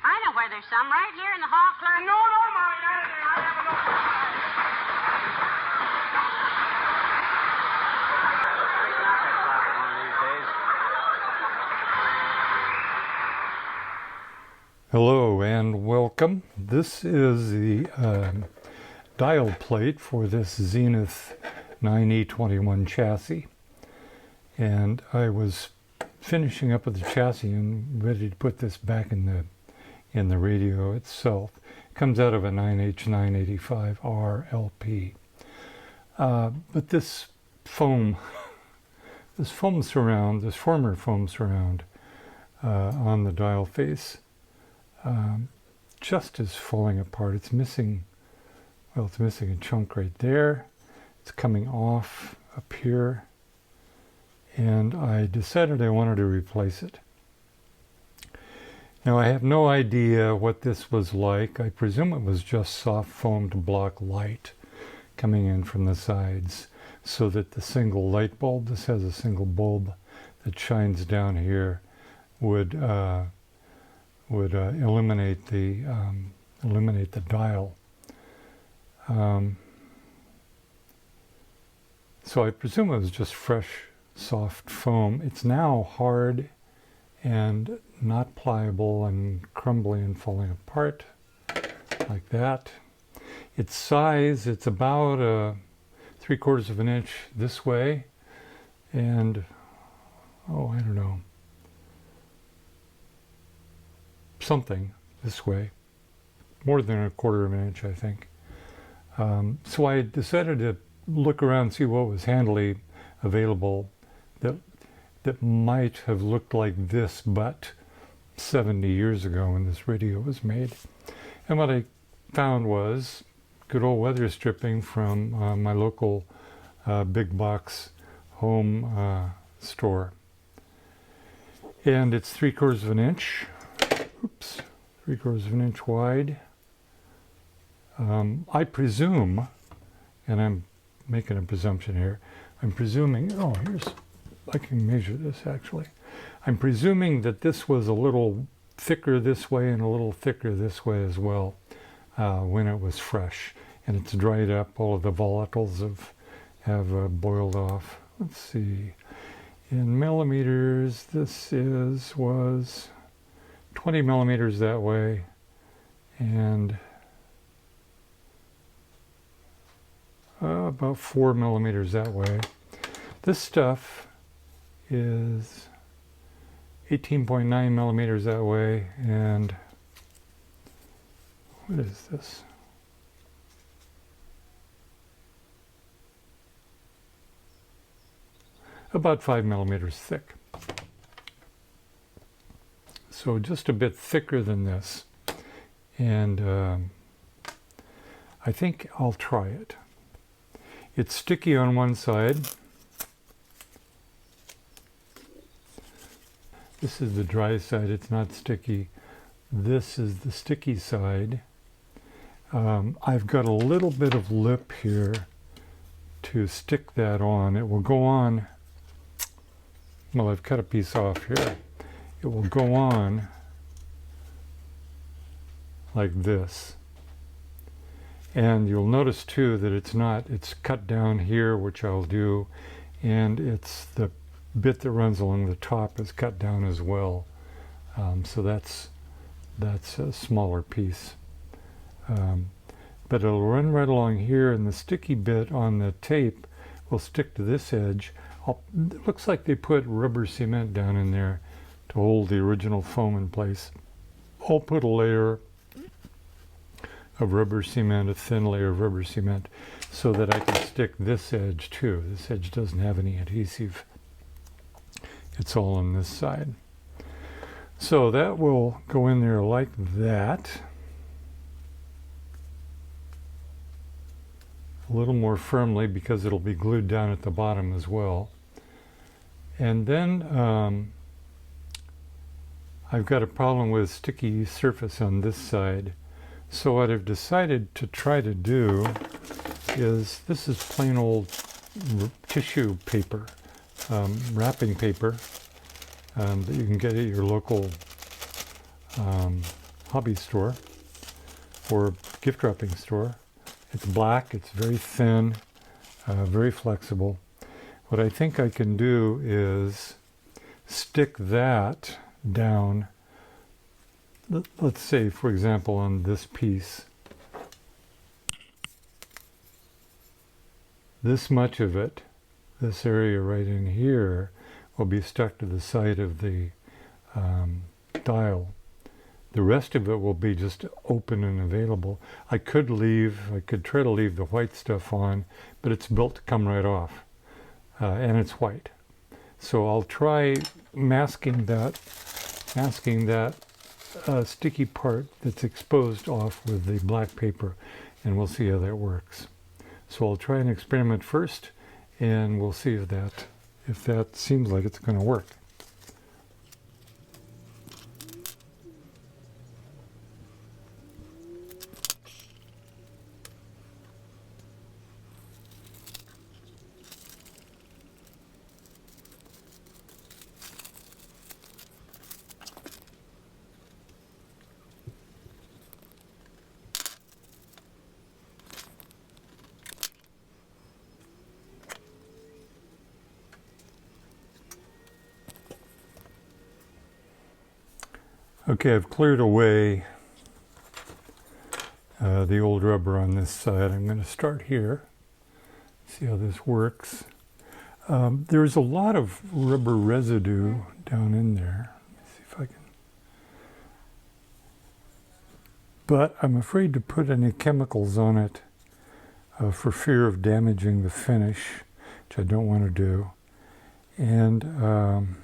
I know where there's some, right here in the hall, clerk. No, Molly, not in there. I have Hello and welcome. This is the dial plate for this Zenith 9E21 chassis, and I was finishing up with the chassis and ready to put this back in the radio itself. It comes out of a 9H985R LP, but this former foam surround on the dial face just is falling apart. It's missing a chunk right there. It's coming off up here, and I decided I wanted to replace it. Now I have no idea what this was like. I presume it was just soft foam to block light coming in from the sides, so that the single light bulb, this has a single bulb that shines down here, would illuminate the dial. So I presume it was just fresh, soft foam. It's now hard and not pliable and crumbly and falling apart like that. Its size, it's about 3/4 of an inch this way, and I don't know, something this way, more than 1/4 of an inch, I think. So I decided to look around and see what was handily available that might have looked like this, but 70 years ago when this radio was made. And what I found was good old weather stripping from my local big box home store. And it's 3/4 of an inch. Oops, 3/4 of an inch wide. I presume, and I'm making a presumption here, I'm presuming, I can measure this actually. I'm presuming that this was a little thicker this way and a little thicker this way as well when it was fresh. And it's dried up, all of the volatiles have boiled off. Let's see, in millimeters, this was 20 millimeters that way, and about 4 millimeters that way. This stuff is 18.9 millimeters that way, and what is this? About 5 millimeters thick. So just a bit thicker than this, and I think I'll try it. It's sticky on one side. This is the dry side, it's not sticky. This is the sticky side. I've got a little bit of lip here to stick that on. It will go on, well, I've cut a piece off here. It will go on like this. And you'll notice too that it's cut down here, which I'll do, and it's the bit that runs along the top is cut down as well. So that's a smaller piece. But it'll run right along here, and the sticky bit on the tape will stick to this edge. It looks like they put rubber cement down in there to hold the original foam in place. I'll put a layer of rubber cement, a thin layer of rubber cement, so that I can stick this edge too. This edge doesn't have any adhesive. It's all on this side. So that will go in there like that. A little more firmly because it'll be glued down at the bottom as well. And then I've got a problem with sticky surface on this side. So what I've decided to try to do is, this is plain old tissue paper, wrapping paper that you can get at your local hobby store or gift wrapping store. It's black, it's very thin, very flexible. What I think I can do is stick that down, let's say, for example, on this piece. This much of it, this area right in here, will be stuck to the side of the dial. The rest of it will be just open and available. I could try to leave the white stuff on, but it's built to come right off, and it's white. So I'll try masking that sticky part that's exposed off with the black paper, and we'll see how that works. So I'll try an experiment first, and we'll see if that seems like it's going to work. Okay, I've cleared away the old rubber on this side. I'm going to start here, see how this works. There's a lot of rubber residue down in there. Let me see if I can. But I'm afraid to put any chemicals on it for fear of damaging the finish, which I don't want to do. And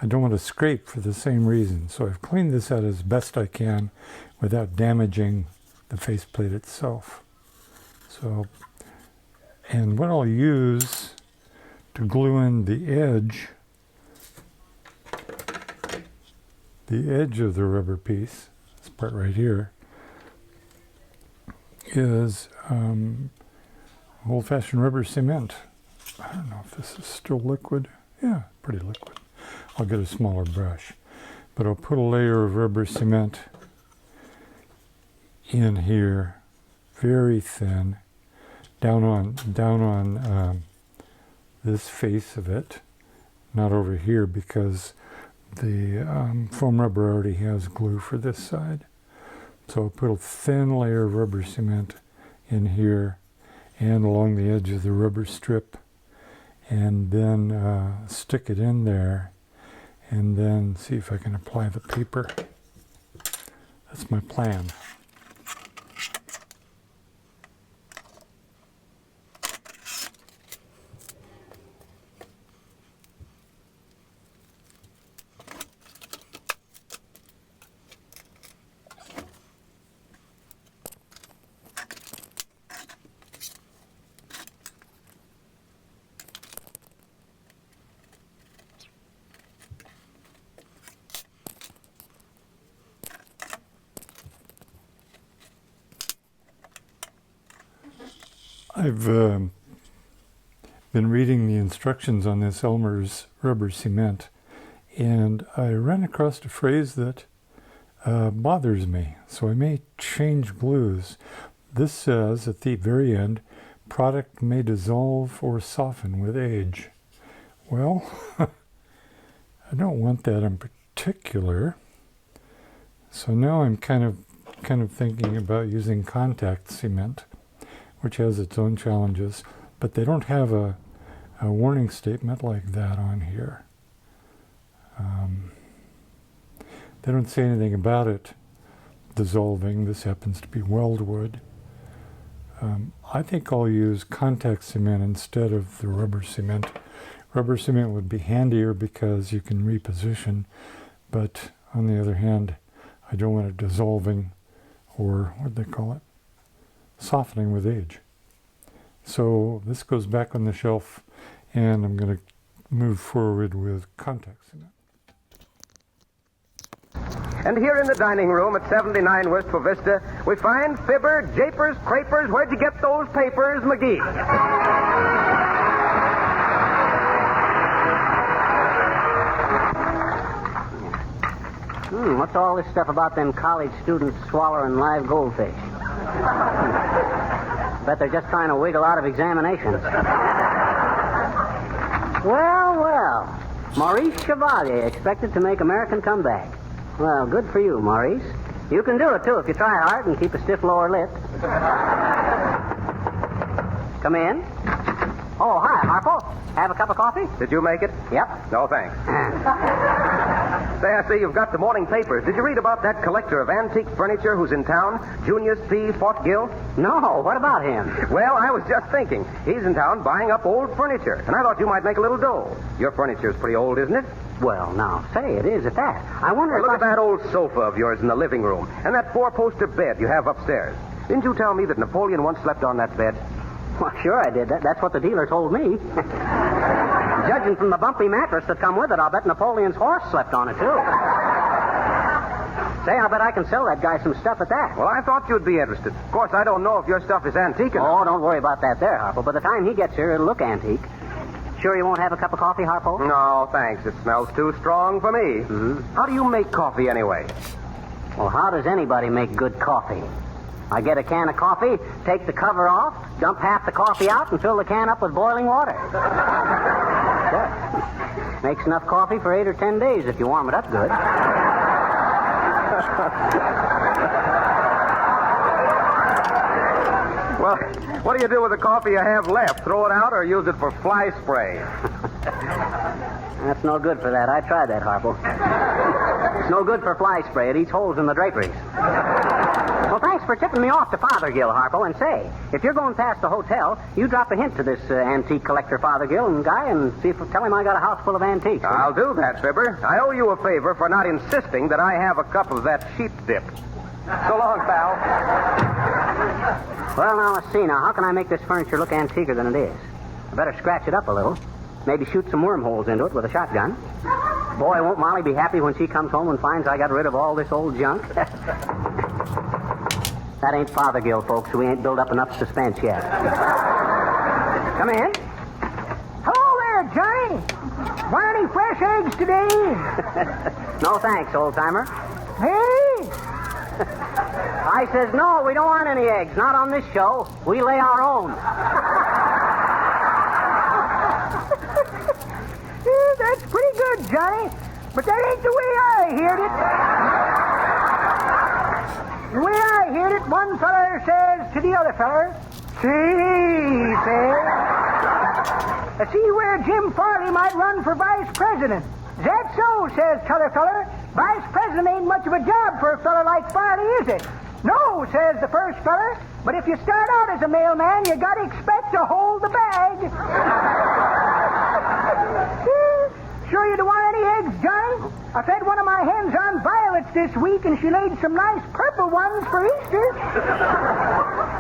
I don't want to scrape for the same reason. So I've cleaned this out as best I can without damaging the faceplate itself. So, and what I'll use to glue in the edge of the rubber piece, this part right here, is old-fashioned rubber cement. I don't know if this is still liquid. Yeah, pretty liquid. I'll get a smaller brush, but I'll put a layer of rubber cement in here, very thin, down on this face of it, not over here because the foam rubber already has glue for this side. So I'll put a thin layer of rubber cement in here and along the edge of the rubber strip, and then stick it in there, and then see if I can apply the paper. That's my plan. I've been reading the instructions on this Elmer's rubber cement, and I ran across a phrase that bothers me, so I may change glues. This says at the very end, product may dissolve or soften with age. Well, I don't want that in particular, so now I'm kind of thinking about using contact cement, which has its own challenges, but they don't have a warning statement like that on here. They don't say anything about it dissolving. This happens to be weldwood. I think I'll use contact cement instead of the rubber cement. Rubber cement would be handier because you can reposition, but on the other hand, I don't want it dissolving, or what do they call it? Softening with age. So this goes back on the shelf, and I'm going to move forward with contact cement. And here in the dining room at 79 Wistful Vista, we find Fibber, Japers, Crapers. Where'd you get those papers, McGee? What's all this stuff about them college students swallowing live goldfish? Bet they're just trying to wiggle out of examinations. Well. Maurice Chevalier expected to make American comeback. Well, good for you, Maurice. You can do it, too, if you try hard and keep a stiff lower lip. Come in. Oh, hi, Harpo. Have a cup of coffee? Did you make it? Yep. No, thanks. Say, I see you've got the morning papers. Did you read about that collector of antique furniture who's in town, Junius P. Fortgill? No, what about him? Well, I was just thinking. He's in town buying up old furniture, and I thought you might make a little dough. Your furniture's pretty old, isn't it? Well, now, say, it is at that. I wonder Look at that old sofa of yours in the living room, and that four-poster bed you have upstairs. Didn't you tell me that Napoleon once slept on that bed? Well, sure I did. That's what the dealer told me. Judging from the bumpy mattress that come with it, I'll bet Napoleon's horse slept on it, too. Say, I'll bet I can sell that guy some stuff at that. Well, I thought you'd be interested. Of course, I don't know if your stuff is antique or not. Oh, don't worry about that there, Harpo. By the time he gets here, it'll look antique. Sure you won't have a cup of coffee, Harpo? No, thanks. It smells too strong for me. Mm-hmm. How do you make coffee anyway? Well, how does anybody make good coffee? I get a can of coffee, take the cover off, dump half the coffee out, and fill the can up with boiling water. Sure. Makes enough coffee for 8 or 10 days if you warm it up good. Well, what do you do with the coffee you have left? Throw it out or use it for fly spray? That's no good for that. I tried that, Harpo. It's no good for fly spray. It eats holes in the draperies. Well, thanks for tipping me off to Fothergill, Harpo. And say, if you're going past the hotel, you drop a hint to this antique collector Fothergill and guy and tell him I got a house full of antiques. I'll do that, Fibber. I owe you a favor for not insisting that I have a cup of that sheep dip. So long, pal. Well, now, let's see. Now, how can I make this furniture look antiquer than it is? I better scratch it up a little. Maybe shoot some wormholes into it with a shotgun. Boy, won't Molly be happy when she comes home and finds I got rid of all this old junk. That ain't Fothergill, folks. We ain't built up enough suspense yet. Come in. Hello there, Johnny. Want any fresh eggs today? No thanks, old-timer. Hey? I says, no, we don't want any eggs. Not on this show. We lay our own. Yeah, that's pretty good, Johnny. But that ain't the way I heard it. The way I heard it, one feller says to the other feller, see, says, see where Jim Farley might run for vice president. Is that so, says t'other feller. Vice president ain't much of a job for a feller like Farley, is it? No, says the first feller. But if you start out as a mailman, you gotta expect to hold the bag. Sure you don't want any eggs, Johnny? I fed one of my hens on violets this week, and she laid some nice purple ones for Easter.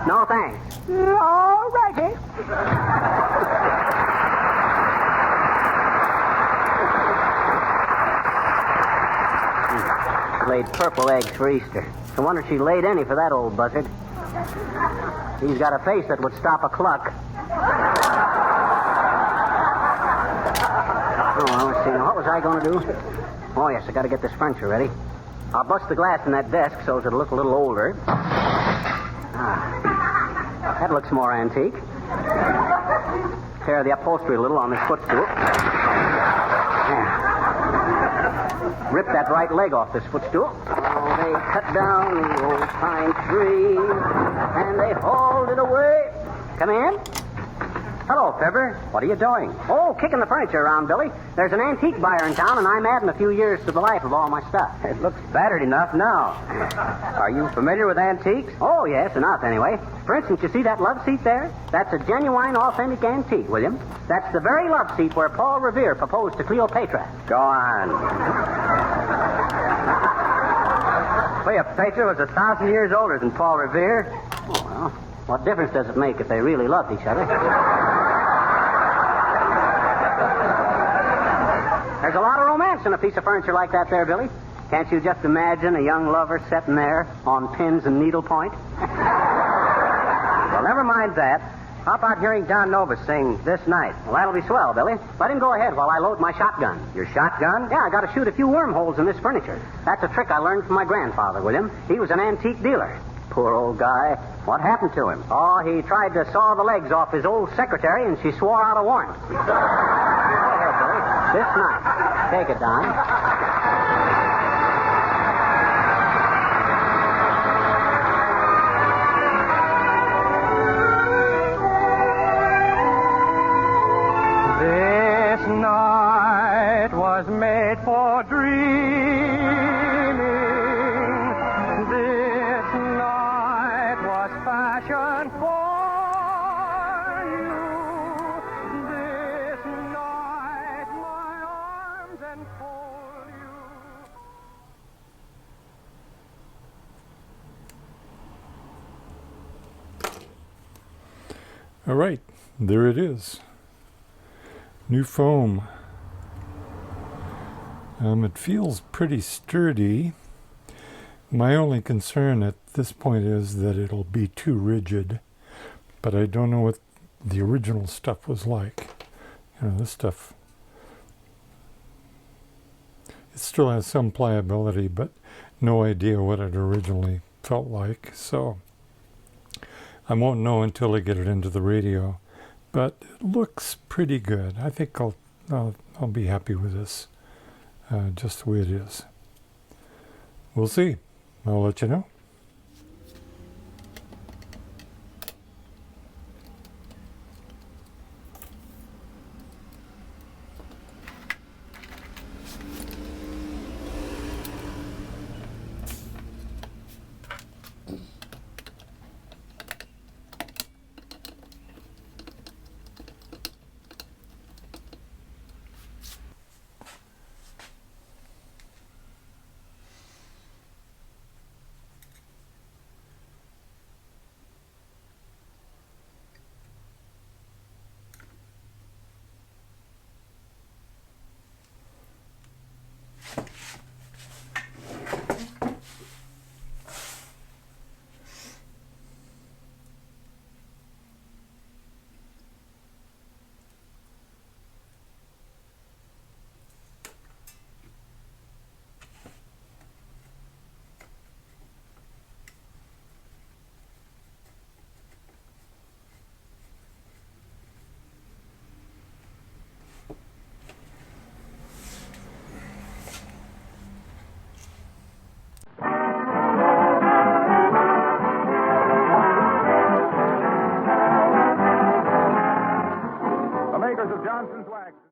No thanks. All righty. She laid purple eggs for Easter. No wonder she laid any for that old buzzard. He's got a face that would stop a cluck. Oh, well, let's see. Now, what was I going to do? Oh, yes, I got to get this furniture ready. I'll bust the glass in that desk so it'll look a little older. That looks more antique. Tear the upholstery a little on this footstool. Yeah. Rip that right leg off this footstool. Oh, they cut down the old pine tree, and they hauled it away. Come in. Hello, Fibber. What are you doing? Oh, kicking the furniture around, Billy. There's an antique buyer in town, and I'm adding a few years to the life of all my stuff. It looks battered enough now. Are you familiar with antiques? Oh, yes, enough, anyway. For instance, you see that love seat there? That's a genuine, authentic antique, William. That's the very love seat where Paul Revere proposed to Cleopatra. Go on. Cleopatra was 1,000 years older than Paul Revere. Oh, well, what difference does it make if they really loved each other? There's a lot of romance in a piece of furniture like that there, Billy. Can't you just imagine a young lover sitting there on pins and needlepoint? Well, never mind that. How about hearing Don Novus sing This Night? Well, that'll be swell, Billy. Let him go ahead while I load my shotgun. Your shotgun? Yeah, I got to shoot a few wormholes in this furniture. That's a trick I learned from my grandfather, William. He was an antique dealer. Poor old guy. What happened to him? Oh, he tried to saw the legs off his old secretary, and she swore out a warrant. Go ahead, Billy. This night. Take it, Don. This night was made for dreaming. This night was fashioned for you. This night my arms enfold you. All right, there it is. New foam. It feels pretty sturdy. My only concern at this point is that it'll be too rigid, but I don't know what the original stuff was like. You know, this stuff, it still has some pliability, but no idea what it originally felt like, so I won't know until I get it into the radio. But it looks pretty good. I think I'll be happy with this, just the way it is. We'll see. I'll let you know.